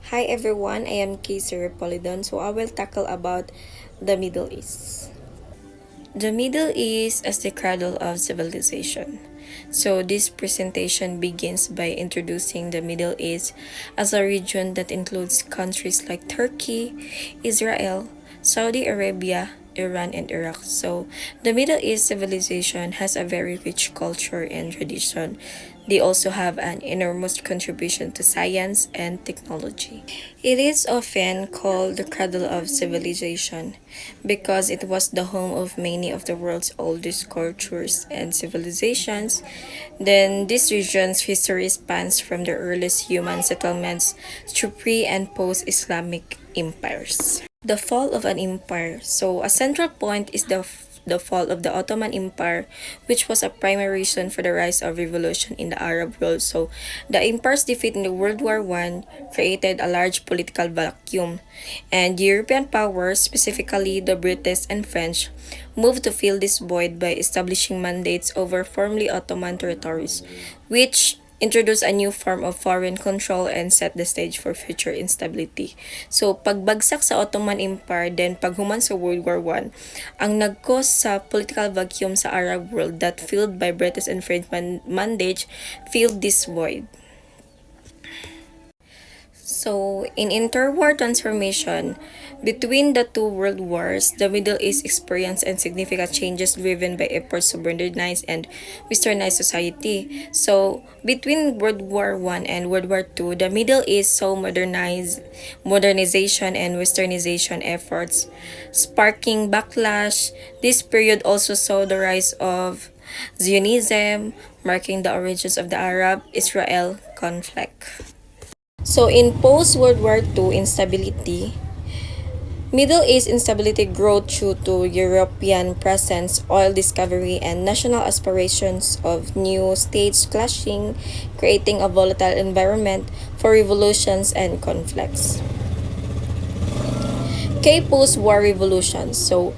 Hi everyone, I am Kayser Polydon. So I will tackle about the Middle East. The Middle East as the cradle of civilization. So this presentation begins by introducing the Middle East as a region that includes countries like Turkey, Israel, Saudi Arabia, Iran, and Iraq. So the Middle East civilization has a very rich culture and tradition. They also have an enormous contribution to science and technology. It is often called the cradle of civilization because it was the home of many of the world's oldest cultures and civilizations. Then this region's history spans from the earliest human settlements to pre and post Islamic empires. The fall of an empire. So a central point is the fall of the Ottoman Empire, which was a primary reason for the rise of revolution in the Arab world. So the empire's defeat in the World War I created a large political vacuum, and European powers, specifically the British and French, moved to fill this void by establishing mandates over formerly Ottoman territories, which introduce a new form of foreign control and set the stage for future instability. So, pagbagsak sa Ottoman Empire, then paghuman sa World War I, ang nag-cause sa political vacuum sa Arab world that filled by British and French mandates filled this void. So, in interwar transformation, between the two world wars, the Middle East experienced significant changes driven by efforts to modernize and westernize society. So, between World War I and World War II, the Middle East saw modernization and westernization efforts, sparking backlash. This period also saw the rise of Zionism, marking the origins of the Arab-Israel conflict. So in post-World War II instability, Middle East instability grew due to European presence, oil discovery, and national aspirations of new states clashing, creating a volatile environment for revolutions and conflicts. Post-war revolutions. So,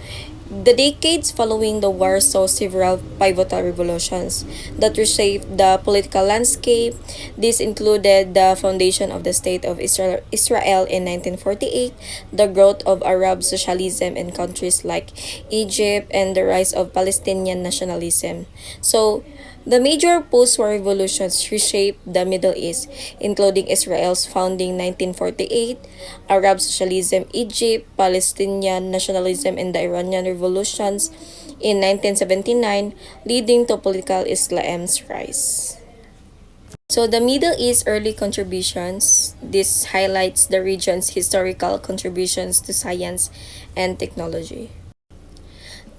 the decades following the war saw several pivotal revolutions that reshaped the political landscape. This included the foundation of the State of Israel in 1948, the growth of Arab socialism in countries like Egypt, and the rise of Palestinian nationalism. So, the major post-war revolutions reshaped the Middle East, including Israel's founding 1948, Arab socialism, Egypt, Palestinian nationalism, and the Iranian revolutions in 1979, leading to political Islam's rise. So the Middle East early contributions, this highlights the region's historical contributions to science and technology.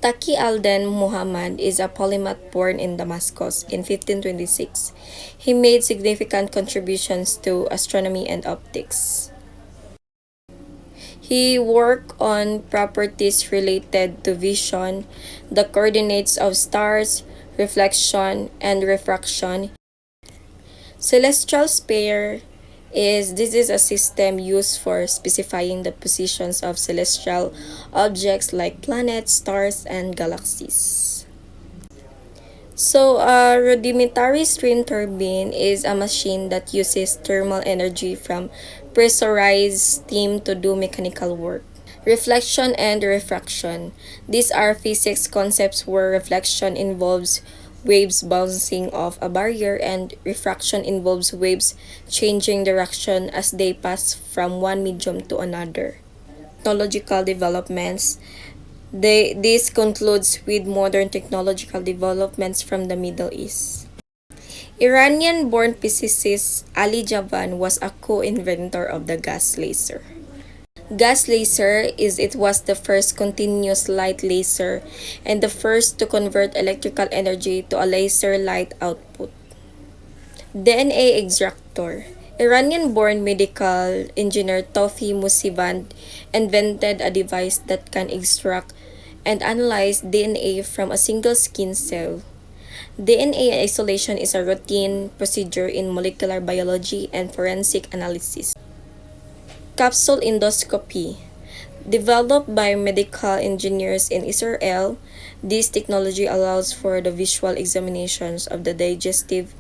Taqi al-Din Muhammad is a polymath born in Damascus in 1526. He made significant contributions to astronomy and optics. He worked on properties related to vision, the coordinates of stars, reflection, and refraction. Celestial sphere this is a system used for specifying the positions of celestial objects like planets, stars, and galaxies. So, a rudimentary steam turbine is a machine that uses thermal energy from pressurized steam to do mechanical work. Reflection and refraction. These are physics concepts where reflection involves waves bouncing off a barrier and refraction involves waves changing direction as they pass from one medium to another. Technological developments. This concludes with modern technological developments from the Middle East. Iranian-born physicist Ali Javan was a co-inventor of the gas laser. Gas laser it was the first continuous light laser and the first to convert electrical energy to a laser light output. DNA extractor. Iranian-born medical engineer Tofi Musivand invented a device that can extract and analyze DNA from a single skin cell. DNA isolation is a routine procedure in molecular biology and forensic analysis. Capsule endoscopy. Developed by medical engineers in Israel, this technology allows for the visual examinations of the digestive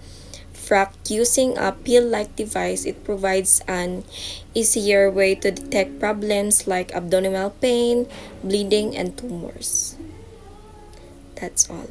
frac using a pill-like device, it provides an easier way to detect problems like abdominal pain, bleeding, and tumors. That's all.